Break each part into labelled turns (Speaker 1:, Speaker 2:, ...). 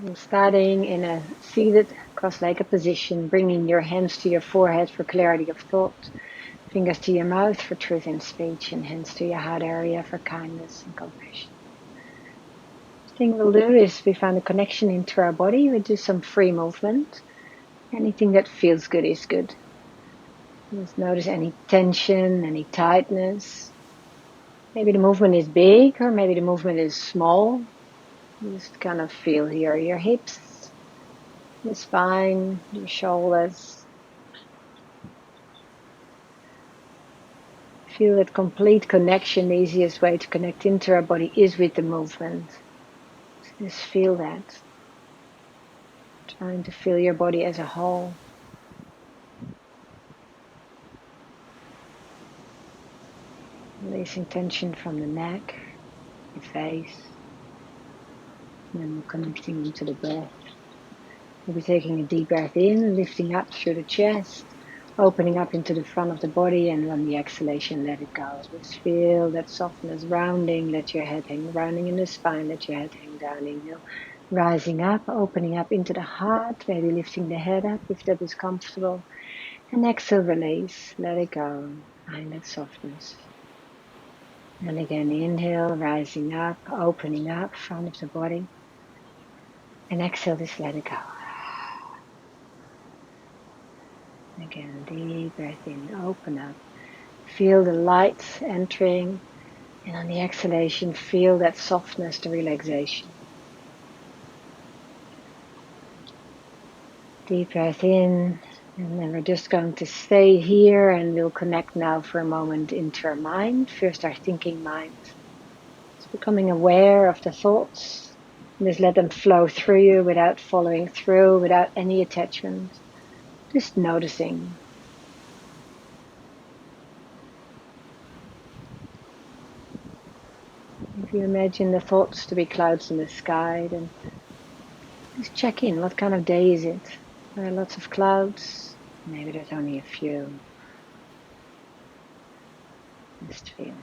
Speaker 1: And starting in a seated cross-legged position, bringing your hands to your forehead for clarity of thought, fingers to your mouth for truth in speech, and hands to your heart area for kindness and compassion. The thing we'll do is we find a connection into our body. We do some free movement. Anything that feels good is good. Just notice any tension, any tightness. Maybe the movement is big or maybe the movement is small. Just kind of feel here your hips, your spine, your shoulders. Feel that complete connection. The easiest way to connect into our body is with the movement. Just feel that. Trying to feel your body as a whole. Releasing tension from the neck, your face. And then connecting into the breath. We'll be taking a deep breath in, lifting up through the chest, opening up into the front of the body, and on the exhalation, let it go. Just feel that softness rounding, let your head hang, rounding in the spine, let your head hang down. Inhale, rising up, opening up into the heart, maybe lifting the head up if that is comfortable. And exhale, release, let it go. Find that softness. And again, inhale, rising up, opening up, front of the body. And exhale, just let it go. Again, deep breath in, open up. Feel the light entering, and on the exhalation, feel that softness, the relaxation. Deep breath in, and then we're just going to stay here, and we'll connect now for a moment into our mind. First, our thinking mind. It's becoming aware of the thoughts. Just let them flow through you without following through, without any attachment. Just noticing. If you imagine the thoughts to be clouds in the sky, then just check in. What kind of day is it? Are there lots of clouds? Maybe there's only a few. Just feel.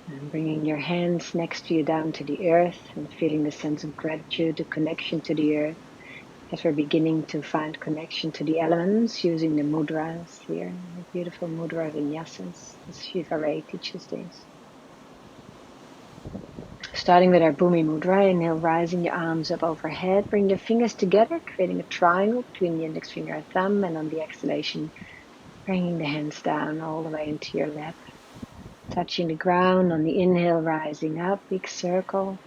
Speaker 1: And bringing your hands next to you down to the earth and feeling the sense of gratitude, the connection to the earth. As we're beginning to find connection to the elements using the mudras here, the beautiful mudra vinyasas, as Shiva Ra teaches this. Starting with our Bhumi Mudra, inhale, rising your arms up overhead. Bring your fingers together, creating a triangle between the index finger and thumb. And on the exhalation, bringing the hands down all the way into your lap. Touching the ground on the inhale, rising up, big circle.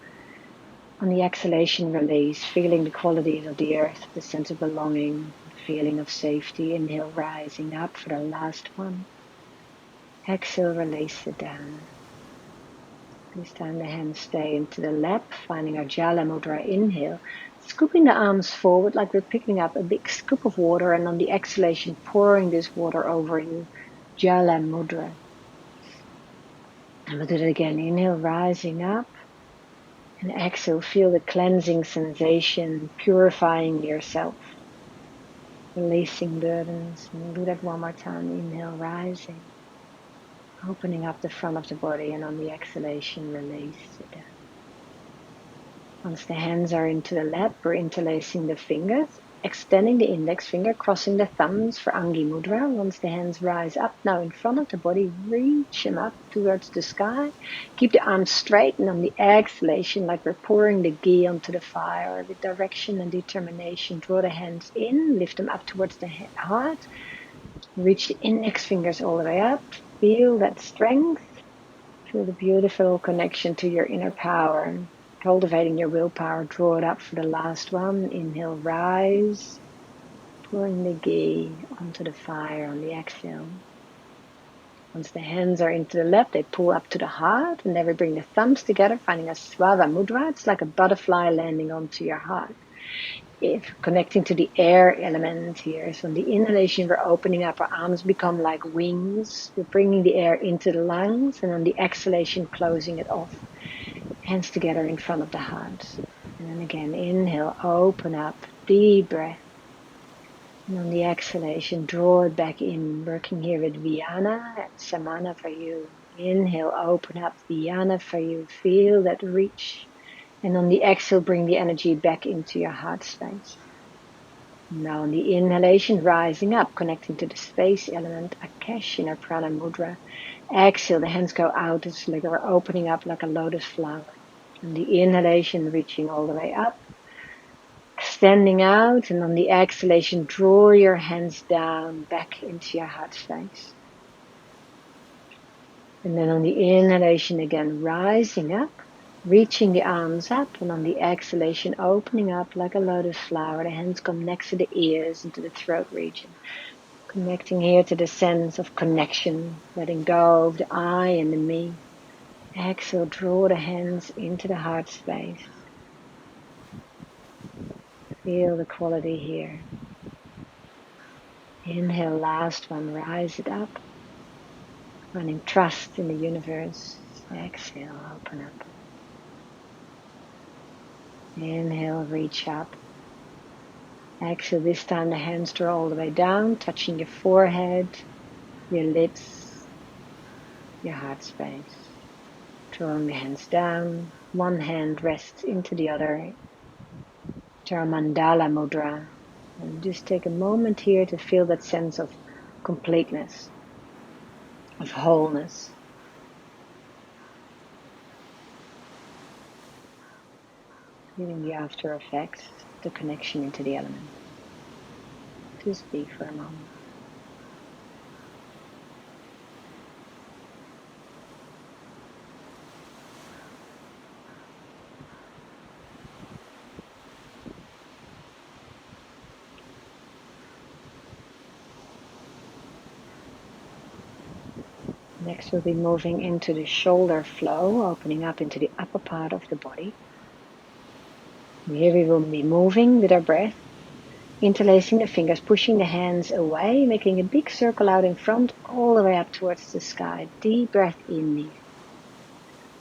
Speaker 1: On the exhalation, release, feeling the qualities of the earth, the sense of belonging, feeling of safety. Inhale, rising up for the last one. Exhale, release it down. This time the hands stay into the lap, finding our Jala Mudra. Inhale, scooping the arms forward like we're picking up a big scoop of water, and on the exhalation, pouring this water over you. Jala Mudra. And we'll do it again. Inhale, rising up. And exhale, feel the cleansing sensation, purifying yourself. Releasing burdens. And we'll do that one more time. Inhale, rising. Opening up the front of the body, and on the exhalation, release it down. Once the hands are into the lap, we're interlacing the fingers, extending the index finger, crossing the thumbs for Angi Mudra. Once the hands rise up, now in front of the body, reach them up towards the sky. Keep the arms straight, and on the exhalation, like we're pouring the ghee onto the fire, with direction and determination, draw the hands in, lift them up towards the heart. Reach the index fingers all the way up. Feel that strength. Feel the beautiful connection to your inner power. Cultivating your willpower, draw it up for the last one. Inhale, rise. Pouring the ghee onto the fire on the exhale. Once the hands are into the lap, they pull up to the heart, and then we bring the thumbs together, finding a Swava Mudra. It's like a butterfly landing onto your heart. If connecting to the air element here. So on the inhalation, we're opening up, our arms become like wings. We're bringing the air into the lungs, and on the exhalation, closing it off. Hands together in front of the heart. And then again, inhale, open up, deep breath. And on the exhalation, draw it back in, working here with Vyana and Samana for you. Inhale, open up, Vyana for you. Feel that reach. And on the exhale, bring the energy back into your heart space. Now on the inhalation, rising up, connecting to the space element, Akesh in our prana mudra. Exhale, the hands go out. It's like we're opening up like a lotus flower. On the inhalation, reaching all the way up, extending out. And on the exhalation, draw your hands down back into your heart space. And then on the inhalation again, rising up, reaching the arms up. And on the exhalation, opening up like a lotus flower. The hands come next to the ears into the throat region. Connecting here to the sense of connection, letting go of the I and the me. Exhale, draw the hands into the heart space. Feel the quality here. Inhale, last one, rise it up. Finding trust in the universe. Exhale, open up. Inhale, reach up. Exhale, this time the hands draw all the way down, touching your forehead, your lips, your heart space. Drawing the hands down. One hand rests into the other. To our mandala mudra. And just take a moment here to feel that sense of completeness, of wholeness. Feeling the after effects, the connection into the element. Just be for a moment. Next, we'll be moving into the shoulder flow, opening up into the upper part of the body. And here we will be moving with our breath, interlacing the fingers, pushing the hands away, making a big circle out in front, all the way up towards the sky. Deep breath in here.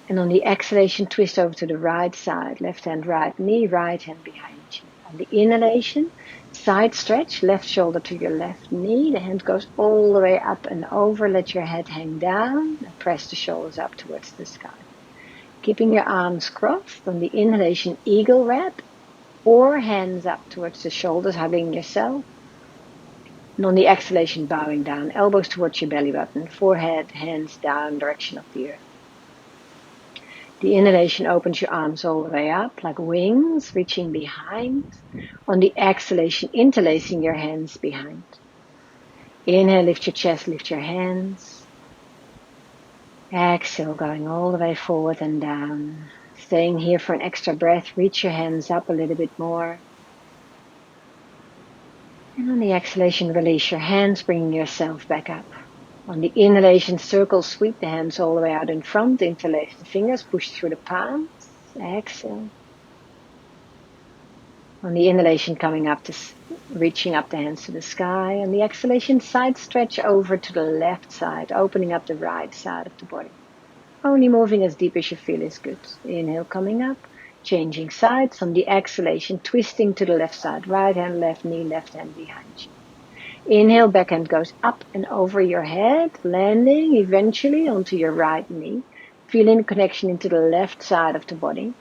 Speaker 1: And on the exhalation, twist over to the right side, left hand, right knee, right hand behind you. On the inhalation, side stretch, left shoulder to your left knee. The hand goes all the way up and over. Let your head hang down and press the shoulders up towards the sky. Keeping your arms crossed. On the inhalation, eagle wrap or hands up towards the shoulders, hugging yourself. And on the exhalation, bowing down, elbows towards your belly button, forehead, hands down, direction of the earth. The inhalation opens your arms all the way up like wings, reaching behind. On the exhalation, interlacing your hands behind. Inhale, lift your chest, lift your hands. Exhale, going all the way forward and down. Staying here for an extra breath, reach your hands up a little bit more. And on the exhalation, release your hands, bringing yourself back up. On the inhalation, circle, sweep the hands all the way out in front, interlace the fingers, push through the palms. Exhale. On the inhalation, coming up to reaching up the hands to the sky. On the exhalation, side stretch over to the left side, opening up the right side of the body. Only moving as deep as you feel is good. Inhale, coming up, changing sides. On the exhalation, twisting to the left side, right hand, left knee, left hand behind you. Inhale, back hand goes up and over your head, landing eventually onto your right knee, feeling the connection into the left side of the body.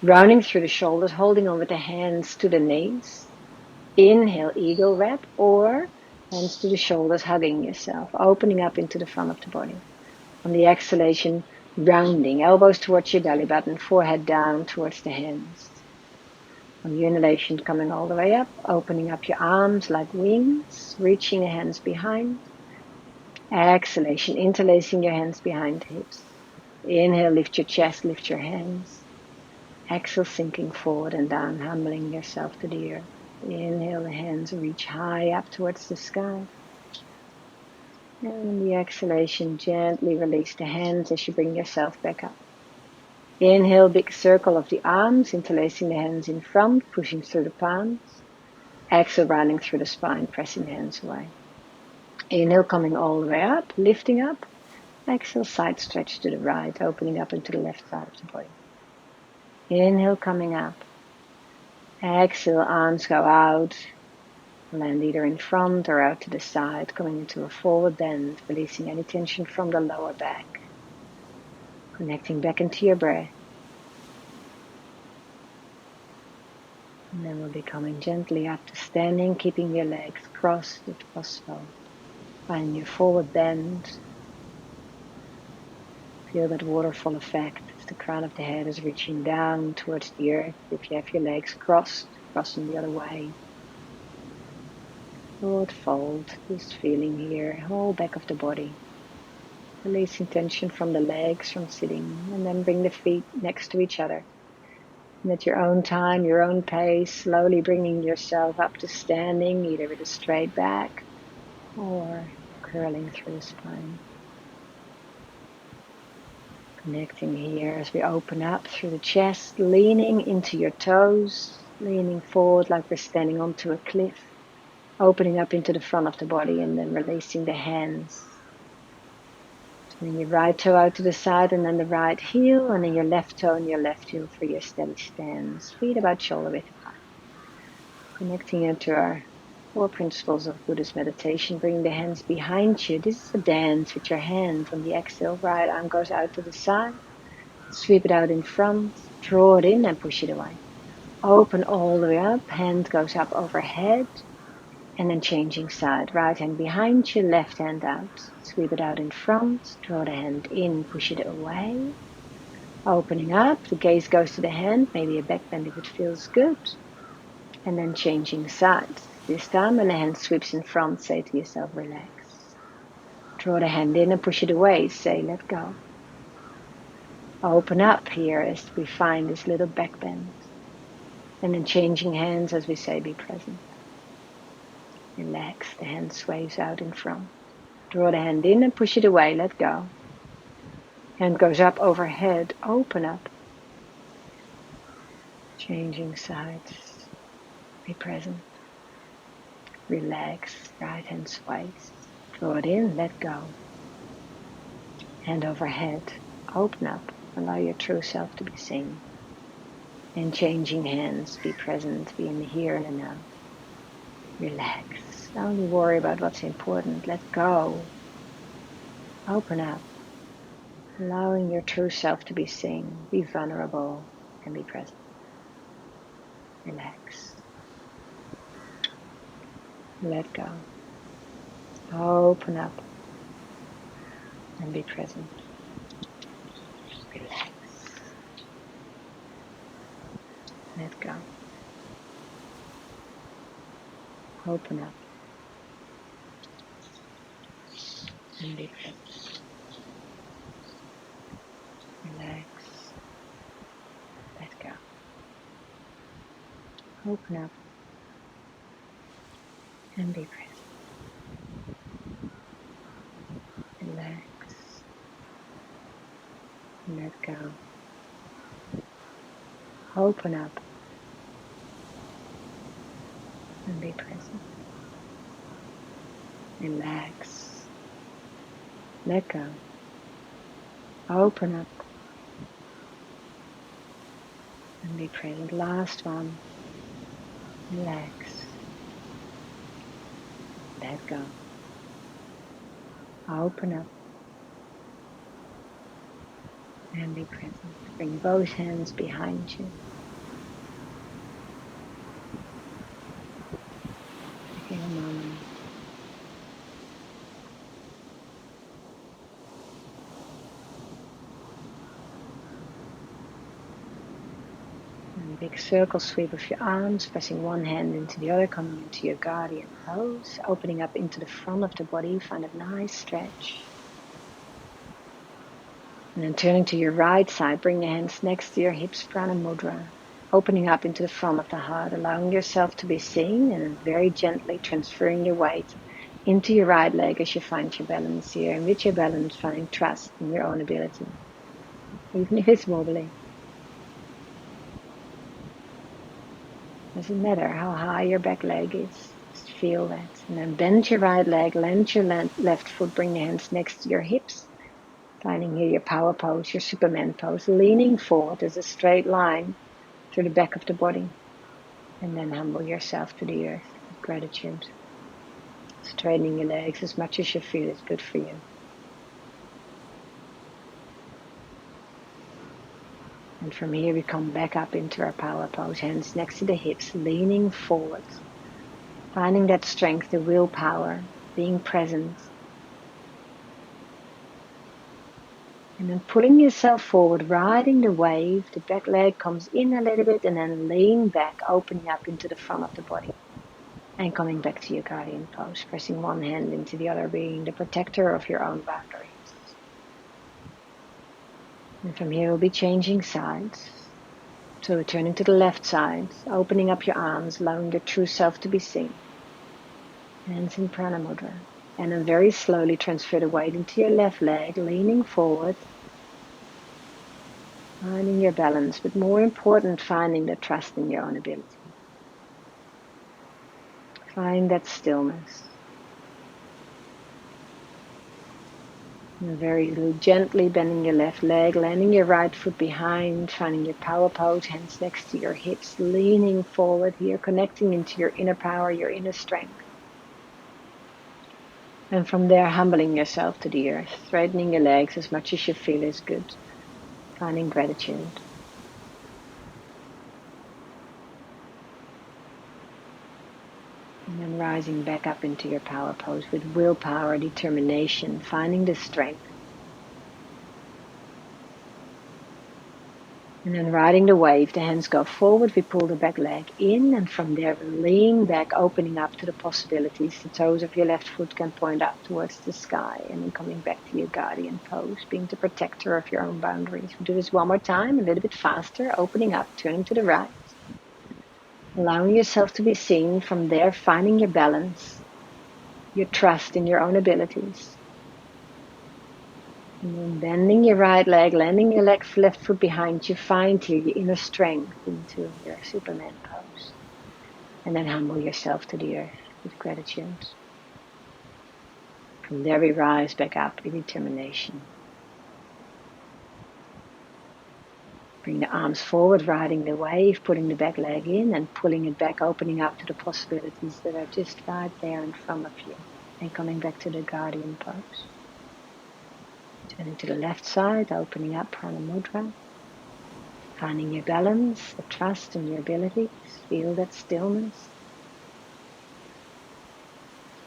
Speaker 1: Rounding through the shoulders, holding on with the hands to the knees. Inhale, eagle wrap, or hands to the shoulders, hugging yourself, opening up into the front of the body. On the exhalation, rounding, elbows towards your belly button, forehead down towards the hands. On the inhalation, coming all the way up, opening up your arms like wings, reaching the hands behind. Exhalation, interlacing your hands behind the hips. Inhale, lift your chest, lift your hands. Exhale, sinking forward and down, humbling yourself to the earth. Inhale, the hands reach high up towards the sky. And on the exhalation, gently release the hands as you bring yourself back up. Inhale, big circle of the arms, interlacing the hands in front, pushing through the palms. Exhale, rounding through the spine, pressing the hands away. Inhale, coming all the way up, lifting up. Exhale, side stretch to the right, opening up into the left side of the body. Inhale, coming up. Exhale, arms go out. Land either in front or out to the side, coming into a forward bend, releasing any tension from the lower back. Connecting back into your breath. And then we'll be coming gently up to standing, keeping your legs crossed if possible. Find your forward bend. Feel that waterfall effect as the crown of the head is reaching down towards the earth. If you have your legs crossed, cross them the other way. Forward fold, just feeling here, whole back of the body. Releasing tension from the legs from sitting, and then bring the feet next to each other. And at your own time, your own pace, slowly bringing yourself up to standing, either with a straight back or curling through the spine. Connecting here as we open up through the chest, leaning into your toes, leaning forward like we're standing onto a cliff, opening up into the front of the body and then releasing the hands. Turning your right toe out to the side and then the right heel, and then your left toe and your left heel for your steady stance. Feet about shoulder width apart. Connecting into our four principles of Buddhist meditation, bring the hands behind you. This is a dance with your hands. On the exhale, right arm goes out to the side. Sweep it out in front, draw it in and push it away. Open all the way up, hand goes up overhead, and then changing side. Right hand behind you, left hand out. Sweep it out in front, draw the hand in, push it away. Opening up, the gaze goes to the hand, maybe a back bend if it feels good. And then changing sides. This time when the hand sweeps in front, say to yourself, relax. Draw the hand in and push it away, say, let go. Open up here as we find this little back bend. And then changing hands as we say, be present. Relax, the hand sways out in front. Draw the hand in and push it away, let go. Hand goes up overhead, open up. Changing sides, be present. Relax, right hand sways. Draw it in, let go. Hand overhead, open up. Allow your true self to be seen. And changing hands, be present, be in the here and the now. Relax. Only worry about what's important. Let go. Open up. Allowing your true self to be seen. Be vulnerable and be present. Relax. Let go. Open up and be present. Relax. Let go. Open up and be present. Relax. Let go. Open up and be present. Relax. Let go. Open up and be present. Relax. Let go. Open up and be present. Last one. Relax. Let go. Open up and be present. Bring both hands behind you. Taking a moment. And a big circle sweep of your arms, pressing one hand into the other, coming into your guardian pose, opening up into the front of the body. Find a nice stretch. And then turning to your right side, bring the hands next to your hips, prana mudra. Opening up into the front of the heart, allowing yourself to be seen, and then very gently transferring your weight into your right leg as you find your balance here. And with your balance, find trust in your own ability, even if it's wobbly. Doesn't matter how high your back leg is, just feel that. And then bend your right leg, land your left foot, bring the hands next to your hips. Finding here your power pose, your Superman pose, leaning forward as a straight line through the back of the body. And then humble yourself to the earth with gratitude. Straightening your legs as much as you feel is good for you. And from here we come back up into our power pose, hands next to the hips, leaning forward, finding that strength, the willpower, being present. And then pulling yourself forward, riding the wave, the back leg comes in a little bit and then lean back, opening up into the front of the body. And coming back to your guardian pose, pressing one hand into the other, being the protector of your own boundaries. And from here we'll be changing sides. So turning to the left side, opening up your arms, allowing your true self to be seen. Hands in Prana Mudra. And then very slowly transfer the weight into your left leg, leaning forward. Finding your balance, but more important, finding the trust in your own ability. Find that stillness. And very gently bending your left leg, landing your right foot behind, finding your power pose, hands next to your hips, leaning forward here, connecting into your inner power, your inner strength. And from there, humbling yourself to the earth, straightening your legs as much as you feel is good, finding gratitude. And then rising back up into your power pose with willpower, determination, finding the strength. And then riding the wave, the hands go forward, we pull the back leg in, and from there we lean back, opening up to the possibilities. The toes of your left foot can point up towards the sky, and then coming back to your guardian pose, being the protector of your own boundaries. We'll do this one more time, a little bit faster, opening up, turning to the right. Allowing yourself to be seen, from there finding your balance, your trust in your own abilities. And then bending your right leg, landing your left foot behind you, find here your inner strength into your Superman pose. And then humble yourself to the earth with gratitude. From there we rise back up with determination. Bring the arms forward, riding the wave, putting the back leg in and pulling it back, opening up to the possibilities that are just right there in front of you. And coming back to the guardian pose. Turning to the left side, opening up Prana Mudra. Finding your balance, the trust in your abilities. Feel that stillness.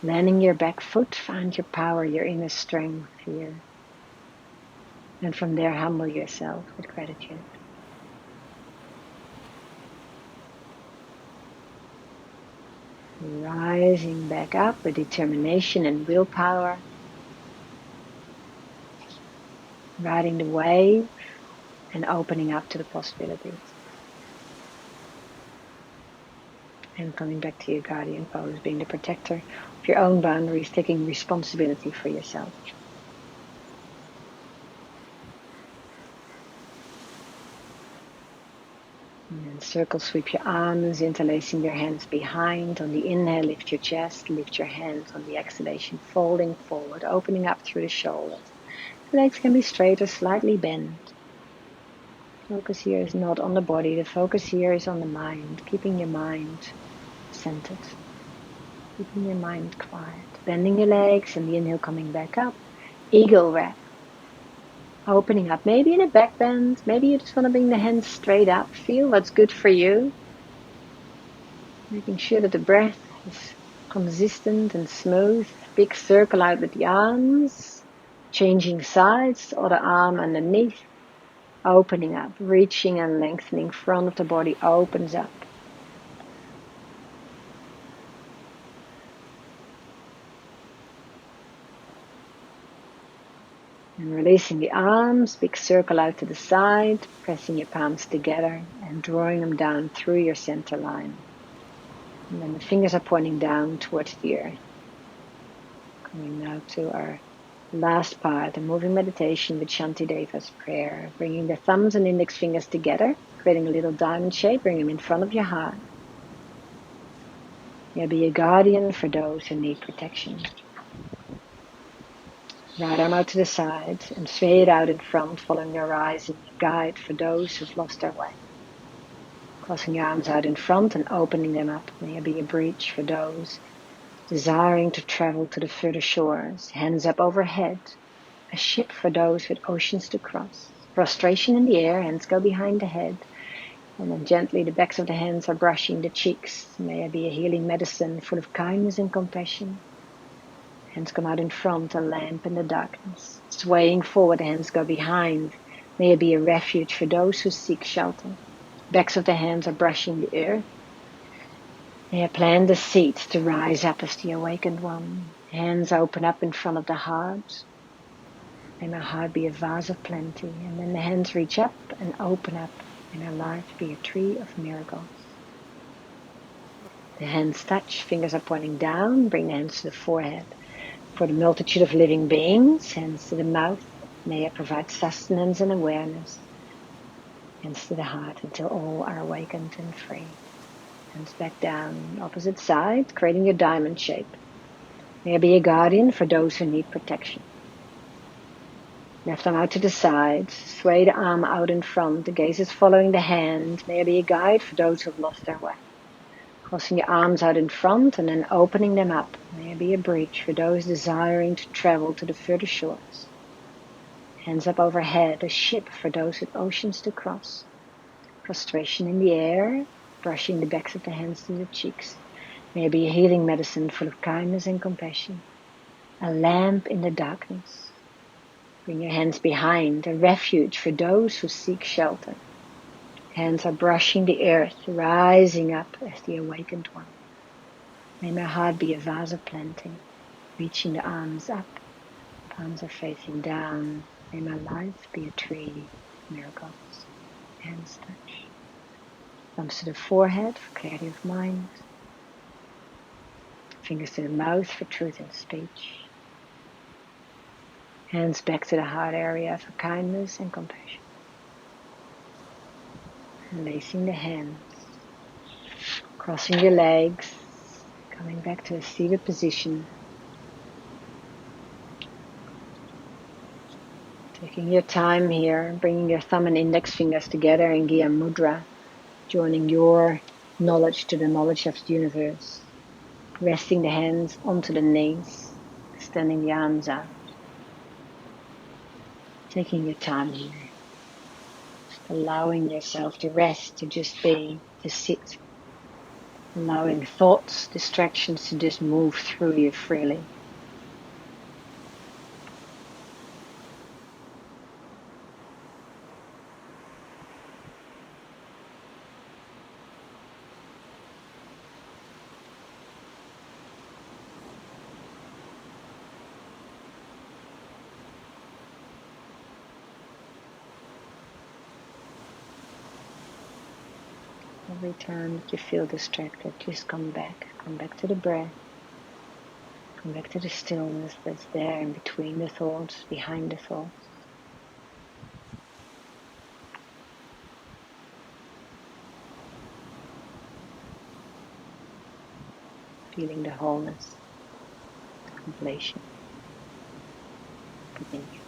Speaker 1: Landing your back foot, find your power, your inner strength here. And from there, humble yourself with gratitude. Rising back up with determination and willpower. Riding the wave and opening up to the possibilities. And coming back to your guardian pose, being the protector of your own boundaries, taking responsibility for yourself. And then circle sweep your arms, interlacing your hands behind. On the inhale, lift your chest, lift your hands. On the exhalation, folding forward, opening up through the shoulders. The legs can be straight or slightly bent. Focus here is not on the body, the focus here is on the mind, keeping your mind centered, keeping your mind quiet. Bending your legs and the inhale coming back up. Eagle wrap. Opening up, maybe in a back bend, maybe you just want to bring the hands straight up. Feel what's good for you. Making sure that the breath is consistent and smooth. Big circle out with the arms. Changing sides, other arm underneath. Opening up, reaching and lengthening. Front of the body opens up. And releasing the arms, big circle out to the side, pressing your palms together and drawing them down through your center line. And then the fingers are pointing down towards the earth. Coming now to our last part, the moving meditation with Shantideva's prayer. Bringing the thumbs and index fingers together, creating a little diamond shape, bring them in front of your heart. You'll be a guardian for those who need protection. Right arm out to the side and sway it out in front, following your eyes and a guide for those who've lost their way. Crossing your arms out in front and opening them up. May there be a bridge for those desiring to travel to the further shores. Hands up overhead. A ship for those with oceans to cross. Prostration in the air, hands go behind the head. And then gently the backs of the hands are brushing the cheeks. May it be a healing medicine full of kindness and compassion. Hands come out in front, a lamp in the darkness. Swaying forward, hands go behind. May it be a refuge for those who seek shelter. Backs of the hands are brushing the earth. May I plant the seeds to rise up as the awakened one. Hands open up in front of the heart. May my heart be a vase of plenty. And then the hands reach up and open up. May my life be a tree of miracles. The hands touch, fingers are pointing down. Bring the hands to the forehead. For the multitude of living beings, hands to the mouth. May I provide sustenance and awareness. Hands to the heart until all are awakened and free. Hands back down, opposite side, creating your diamond shape. May I be a guardian for those who need protection. Left arm out to the side, sway the arm out in front, the gaze is following the hand. May I be a guide for those who have lost their way. Crossing your arms out in front and then opening them up. May I be a bridge for those desiring to travel to the further shores. Hands up overhead, a ship for those with oceans to cross. Prostration in the air, brushing the backs of the hands to the cheeks. May I be a healing medicine full of kindness and compassion. A lamp in the darkness. Bring your hands behind, a refuge for those who seek shelter. Hands are brushing the earth, rising up as the awakened one. May my heart be a vase of plenty, reaching the arms up, palms are facing down. May my life be a tree of miracles. Hands touch. Thumbs to the forehead for clarity of mind. Fingers to the mouth for truth in speech. Hands back to the heart area for kindness and compassion. Releasing the hands. Crossing your legs. Coming back to a seated position. Taking your time here. Bringing your thumb and index fingers together in Gya Mudra. Joining your knowledge to the knowledge of the universe. Resting the hands onto the knees. Extending the arms out. Taking your time here. Allowing yourself to rest, to just be, to sit. Allowing thoughts, distractions to just move through you freely. Every time that you feel distracted, just come back to the breath. Come back to the stillness that's there in between the thoughts, behind the thoughts. Feeling the wholeness, the completion within you.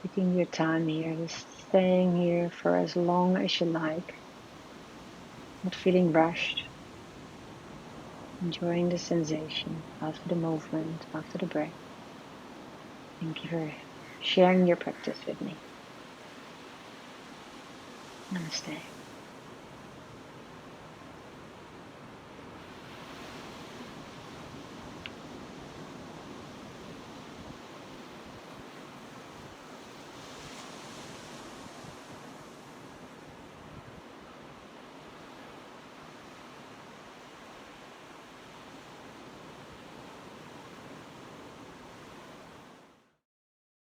Speaker 1: Taking your time here, just staying here for as long as you like. Not feeling rushed. Enjoying the sensation after the movement, after the breath. Thank you for sharing your practice with me. Namaste.